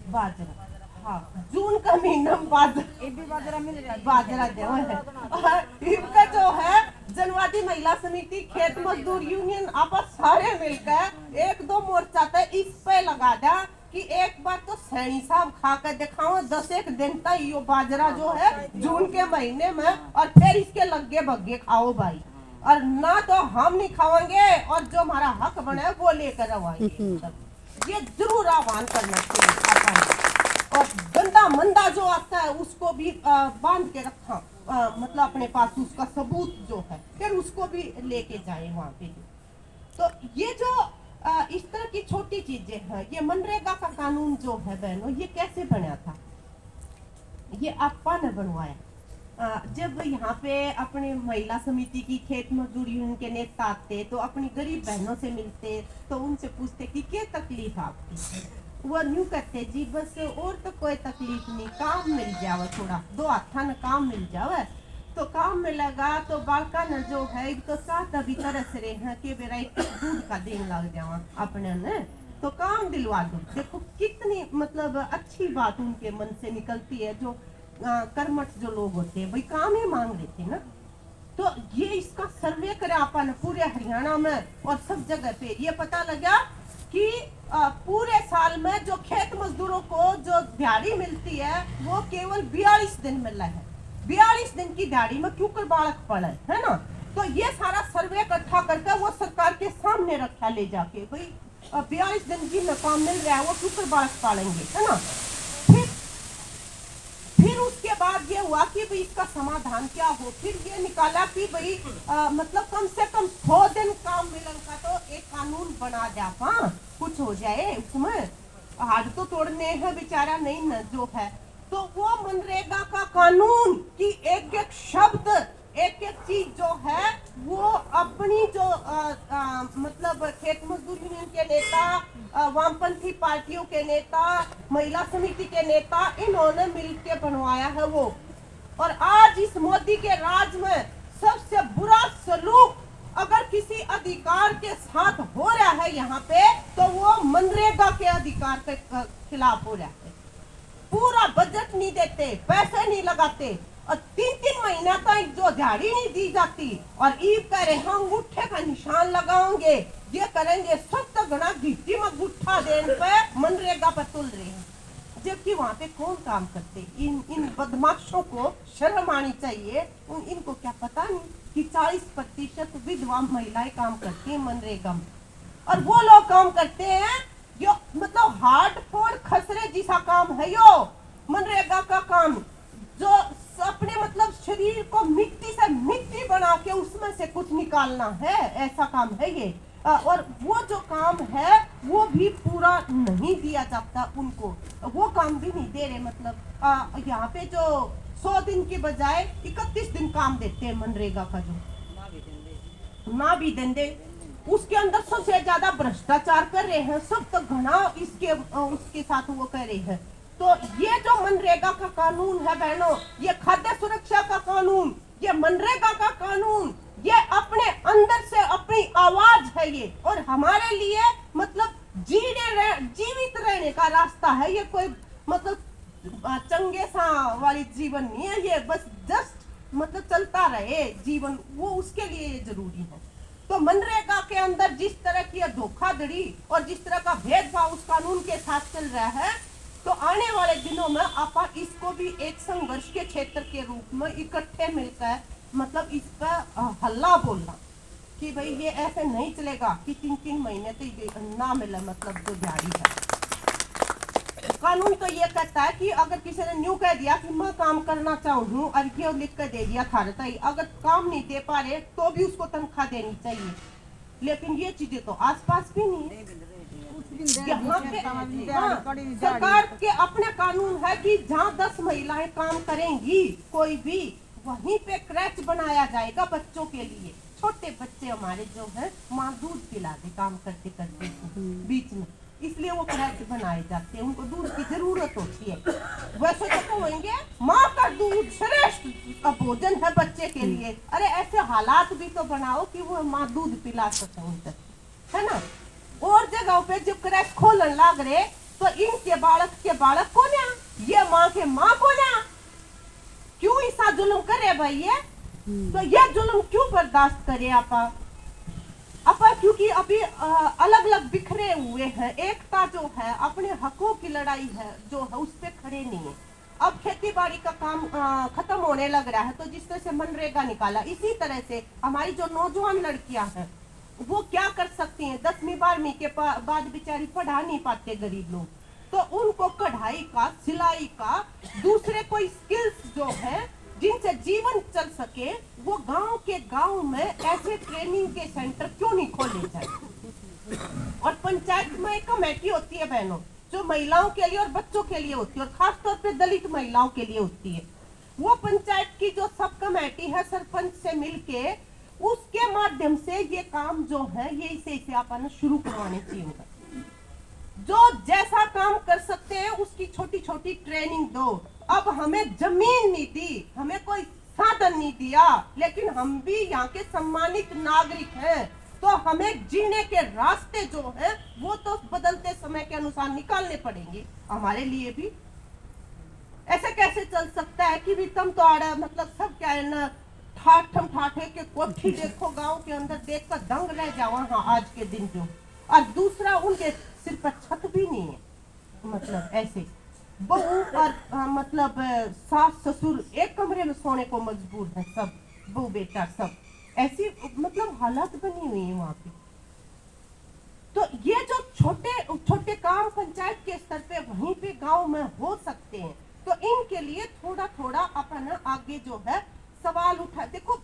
Speaker 1: बाजरा, हाँ जून का महीना बाजरा मिल रहा है, बाजरा देव है। इनका जो है जनवादी महिला समिति खेत मजदूर यूनियन आपस सारे मिलकर 1-2 मोर्चा तक इस पे लगा दिया कि एक बार तो सैनी साहब खा कर दिखाओ 10 दिन तक यो बाजरा जो है जून के महीने में, और फिर इसके लगे भग्गे खाओ भाई, और ना तो हम नहीं खाएंगे और जो हमारा हक बने वो लेकर आएंगे। ये जरूर आह्वान करना चाहिए। और गंदा मंदा जो आता है उसको भी बांध के रखा, मतलब अपने पास उसका सबूत जो है, फिर उसको भी लेके जाए वहाँ पे। तो ये जो इस तरह की छोटी चीजें हैं, ये मनरेगा का कानून जो है बहनों, ये कैसे बना था? ये आपा ने बनवाया। जब यहाँ पे अपने महिला समिति की खेत मजदूर यूनियन के नेता आते तो अपनी गरीब बहनों से मिलते तो उनसे पूछते कि क्या तकलीफ आपकी। वो न्यू कहते जी बस और तो कोई तकलीफ नहीं, काम मिल जावे, थोड़ा 2 हाथा न काम मिल जावे। तो काम मिलेगा तो बालका न जो है एक तो साथ अभी तरस रहे हैं कि मेरा एक दूध का दिन लग जावा अपने ने, तो काम दिलवा दो। देखो कितनी मतलब अच्छी बात उनके मन से निकलती है। जो कर्मठ जो लोग होते हैं भाई काम ही मांग रहे थे ना। तो ये इसका सर्वे करे अपन पूरे हरियाणा में और सब जगह पे, ये पता लगा कि पूरे साल में जो खेत मजदूरों को जो दिहाड़ी मिलती है वो केवल 42 दिन मिल रहा है। 42 दिन की दिहाड़ी में क्यों कर बालक पड़े, है ना। तो ये सारा सर्वे इकट्ठा करके वो सरकार के सामने रखा ले जाके, भाई 42 दिन की में काम मिल रहा है वो क्यों कर बालक पालेंगे, है ना। फिर फिर उसके बाद ये हुआ कि भाई इसका समाधान क्या हो, फिर ये निकाला कि भाई मतलब कम से कम 100 दिन काम मिलन का तो एक कानून बना दे, हाँ कुछ हो जाए उसमें, हाथ तो तोड़ने हैं बेचारा नहीं न जो है। तो वो मनरेगा का कानून की एक एक शब्द, एक एक चीज जो है वो अपनी जो मतलब खेत मजदूर यूनियन के नेता, वामपंथी पार्टियों के नेता, महिला समिति के नेता, इन्होंने मिलकर बनवाया है वो। और आज इस मोदी के राज में सबसे बुरा सलूक अगर किसी अधिकार के साथ हो रहा है यहाँ पे, तो वो मनरेगा के अधिकार के खिलाफ हो रहा है। पूरा बजट नहीं देते, पैसे नहीं लगाते, और 3-3 महीना तक जो दिहाड़ी नहीं दी जाती, और ईद कह रहे हम अंगूठे का निशान लगाओगे, ये करेंगे, सब गणा गिट्टी में गुट्ठा देने पे मनरेगा पर तुल रहे हैं। जबकि वहाँ पे कौन काम करते? इन बदमाशों को शर्म आनी चाहिए। इनको क्या पता नहीं कि 40% विधवा महिलाएं काम करती हैं मनरेगा में, और वो लोग काम करते हैं जो मतलब हार्ड फोड़ खसरे जैसा काम है यो मनरेगा का काम, जो अपने मतलब शरीर को मिट्टी से मिट्टी बना के उसमें से कुछ निकालना है, ऐसा काम है ये। और वो जो काम है वो भी पूरा नहीं दिया जाता उनको, वो काम भी नहीं दे रहे। मतलब यहाँ पे जो 100 दिन के बजाय 31 दिन काम देते हैं मनरेगा का, जो ना भी देंगे उसके अंदर सबसे ज्यादा भ्रष्टाचार कर रहे हैं सब, तो घना इसके उसके साथ वो कर रहे हैं। तो ये जो मनरेगा का कानून है बहनों, ये खाद्य सुरक्षा का कानून, ये मनरेगा का कानून, ये अपने अंदर से अपनी आवाज है ये, और हमारे लिए मतलब जीवित रहने का रास्ता है ये। कोई मतलब चंगे सा वाली जीवन नहीं है ये, बस जस्ट मतलब चलता रहे जीवन, वो उसके लिए ये जरूरी है। तो मनरेगा के अंदर जिस तरह की धोखाधड़ी और जिस तरह का भेदभाव उस कानून के साथ चल रहा है, तो आने वाले दिनों में आप इसको भी एक संघर्ष के क्षेत्र के रूप में इकट्ठे मिलकर मतलब इसका हल्ला बोलना कि भाई ये ऐसे नहीं चलेगा कि 3-3 महीने तो ना मिले मतलब जो दिहाड़ी है। कानून तो ये कहता है कि अगर किसी ने न्यू कह दिया कि मैं काम करना चाहूँ और ये लिख कर दे दिया था, अगर काम नहीं दे पा रहे तो भी उसको तनख्वाह देनी चाहिए, लेकिन ये चीजें तो आसपास भी नहीं है। यहाँ पे सरकार के अपने कानून है कि जहाँ 10 महिलाएं काम करेंगी कोई भी, वहीं पे क्रैच बनाया जाएगा बच्चों के लिए। छोटे बच्चे हमारे जो है माँ दूध पिलाते काम करते करते बीच में, इसलिए वो क्रैच बनाए जाते हैं, उनको दूध की जरूरत होती है। वैसे तो कहेंगे माँ का दूध श्रेष्ठ भोजन है बच्चे के लिए, अरे ऐसे हालात भी तो बनाओ कि वो माँ दूध पिला सके उनसे, है ना। और जगहों पे जब क्रैच खोलन लग रहे तो इनके बालक को ना, ये माँ के माँ को ना, क्यों ऐसा जुल्म करे भाई ये? तो ये जुल्म क्यों बर्दाश्त करे आपा? क्योंकि अभी अलग अलग बिखरे हुए हैं, एकता जो है अपने हकों की लड़ाई है जो है उस पे खड़े नहीं है। अब खेती बाड़ी का काम खत्म होने लग रहा है, तो जिस तरह से मनरेगा निकाला, इसी तरह से हमारी जो नौजवान लड़कियां हैं वो क्या कर सकती हैं? 10वीं-12वीं के बाद बेचारी पढ़ा नहीं पाते गरीब लोग, तो उनको कढ़ाई का, सिलाई का, दूसरे कोई स्किल्स जो है जिनसे जीवन चल सके, वो गांव में ऐसे ट्रेनिंग के सेंटर क्यों नहीं खोले जाए? और पंचायत में एक कमेटी होती है बहनों, जो महिलाओं के लिए और बच्चों के लिए होती है, और खास तौर पे दलित महिलाओं के लिए होती है। वो पंचायत की जो सब कमेटी है सरपंच से मिलके, उसके माध्यम से ये काम जो है ये इसे अपन शुरू करवाने चाहिए। जो जैसा काम कर सकते हैं उसकी छोटी छोटी ट्रेनिंग दो। अब हमें जमीन नहीं दी, हमें कोई साधन नहीं दिया, लेकिन हम भी यहाँ के सम्मानित नागरिक हैं, तो हमें जीने के रास्ते जो हैं वो तो बदलते समय के अनुसार निकालने पड़ेंगे हमारे लिए भी। ऐसे कैसे चल सकता है कि भी तुम तो आड़ा मतलब सब क्या है ना, ठाठे के कोठी देखो गांव के अंदर देख कर दंग रह जाओ। हाँ आज के दिन जो, और दूसरा उनके सिर पर छत भी नहीं है, मतलब ऐसे बहू और मतलब सास ससुर एक कमरे में सोने को मजबूर है, सब बहू बेटा सब ऐसी मतलब हालत बनी हुई है वहां पे। तो ये जो छोटे छोटे काम पंचायत के स्तर पे वहीं पे गांव में हो सकते हैं, तो इनके लिए थोड़ा थोड़ा अपन आगे जो है सवाल उठा। देखो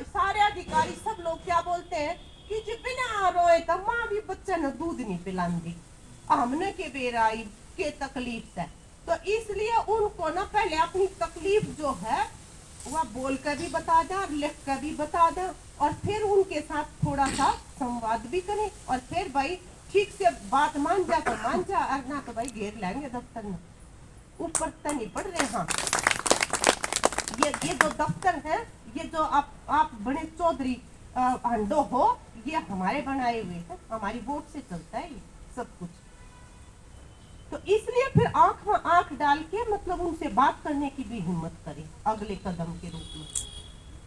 Speaker 1: सारे अधिकारी सब लोग क्या बोलते हैं कि जी बिना रोए तो माँ भी बच्चे ने दूध नहीं पिलाती, हमने के बेराई के तकलीफ है। तो इसलिए उनको ना पहले अपनी तकलीफ जो है वह बोल कर भी बता दें, लिख कर भी बता दें, और फिर उनके साथ थोड़ा सा संवाद भी करें। और फिर भाई ठीक से बात मान जा तो मान जा, और ना तो भाई घेर लेंगे दफ्तर में। ऊपर तक नहीं पड़ रहे। हाँ, ये जो दफ्तर है, ये जो आप बड़े चौधरी हंडो हो, ये हमारे बनाए हुए हैं, हमारी वोट से चलता है ये सब कुछ। तो इसलिए फिर आंख में आंख डाल के मतलब उनसे बात करने की भी हिम्मत करें अगले कदम के रूप में।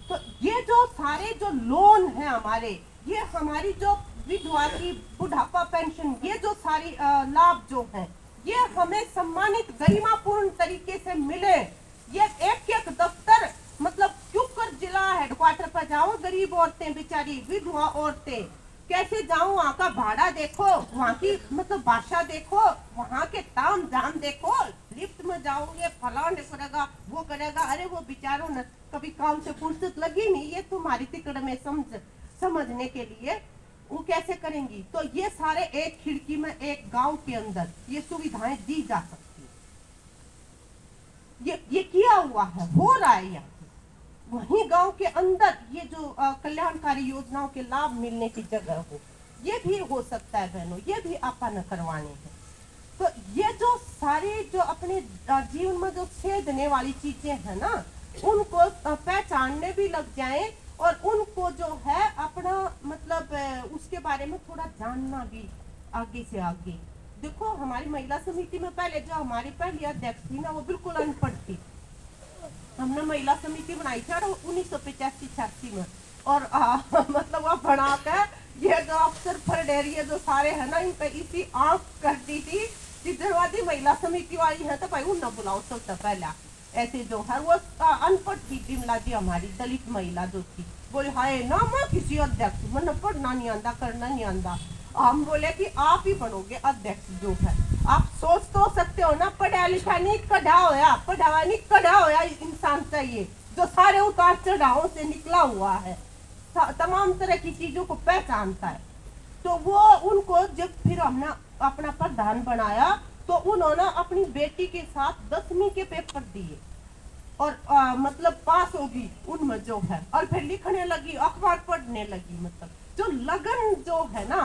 Speaker 1: तो ये जो सारे जो लोन है हमारे, ये हमारी जो विधवा की बुढ़ापा पेंशन, ये जो सारी लाभ जो है, ये हमें सम्मानित गरिमापूर्ण तरीके से मिले। ये एक एक दफ्तर मतलब क्यों कर जिला हेडक्वार्टर पर जाओ, गरीब औरतें बेचारी विधवा औरतें कैसे जाऊं, वहाँ का भाड़ा देखो, वहाँ की मतलब भाषा देखो, वहाँ के ताम झाम देखो, लिफ्ट में जाओगे फलान करेगा वो करेगा, अरे वो बेचारों ने कभी काम से फुर्सत लगी नहीं, ये तुम्हारी तिकड़ में समझने के लिए वो कैसे करेंगी। तो ये सारे एक खिड़की में एक गांव के अंदर ये सुविधाएं दी जा सकती है। ये किया हुआ है, हो रहा है यहाँ। वहीं गांव के अंदर ये जो कल्याणकारी योजनाओं के लाभ मिलने की जगह हो, ये भी हो सकता है बहनों, ये भी अपन करवाने हैं। तो ये जो सारे जो अपने जीवन में जो छेदने वाली चीजें हैं ना, उनको पहचानने भी लग जाएं, और उनको जो है अपना मतलब उसके बारे में थोड़ा जानना भी आगे से आगे। देखो हमारी महिला समिति में पहले जो हमारी पहली अध्यक्ष थी ना, वो बिल्कुल अनपढ़ थी। हमने महिला समिति बनाई थी 1985-86 में, और मतलब वह बना कर ये जो अफसर फरडेरिया जो सारे है ना, इन पे इसी आंख कर दी थी जिधरवादी महिला समिति वाली है, तो भाई उन न बुलाओ सबसे पहला। ऐसे जो है वो अनपढ़ थी बिमला जी, हमारी दलित महिला जो थी, बोले हाय ना मैं किसी अध्यक्ष मैंने पढ़ना नहीं आंदा, करना नहीं आंदा। हम बोले कि आप ही बनोगे अध्यक्ष जो है। आप सोच तो सकते हो ना, पढ़ा लिखा नहीं कढ़ा होया, पढ़ावा नहीं कढ़ा होया इंसान चाहिए जो सारे उतार चढ़ावों से निकला हुआ है, तमाम तरह की चीजों को पहचानता है। तो वो उनको जब फिर हमने अपना प्रधान बनाया, तो उन्होंने अपनी बेटी के साथ 10वीं के पेपर दिए, और मतलब पास होगी उनमें जो है, और फिर लिखने लगी, अखबार पढ़ने लगी। मतलब जो लगन जो है ना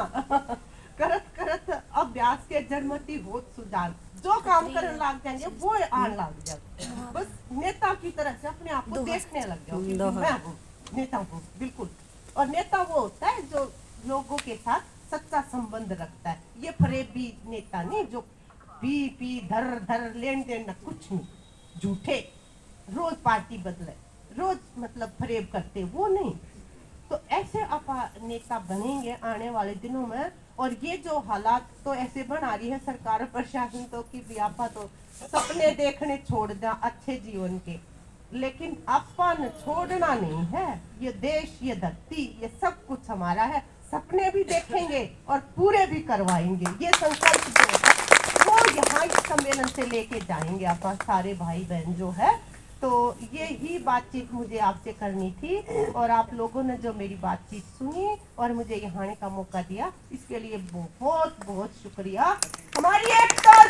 Speaker 1: करत करत अभ्यास के जन्मती होत सुजान, जो काम करने लग जाएंगे वो आने लग जाए। बस नेता की तरह से अपने आप को देखने लग जाओ कि मैं हूँ नेता हूँ, बिल्कुल। और नेता वो होता है जो लोगों के साथ सच्चा संबंध रखता है। ये फरेबी नेता नहीं जो पी धर लेन देन न कुछ नहीं, झूठे रोज पार्टी बदले, रोज मतलब फरेब करते, वो नहीं। तो ऐसे आप नेता बनेंगे आने वाले दिनों में। और ये जो हालात तो ऐसे बना रही है सरकार प्रशासन तो कि व्यापा तो सपने देखने छोड़ दें अच्छे जीवन के, लेकिन अपन छोड़ना नहीं है। ये देश, ये धरती, ये सब कुछ हमारा है। सपने भी देखेंगे और पूरे भी करवाएंगे। ये संकल्प जो है वो यहाँ इस सम्मेलन से लेके जाएंगे आप सारे भाई बहन जो है। तो ये ही बातचीत मुझे आपसे करनी थी, और आप लोगों ने जो मेरी बातचीत सुनी और मुझे यहाँ आने का मौका दिया, इसके लिए बहुत बहुत शुक्रिया। हमारी एकता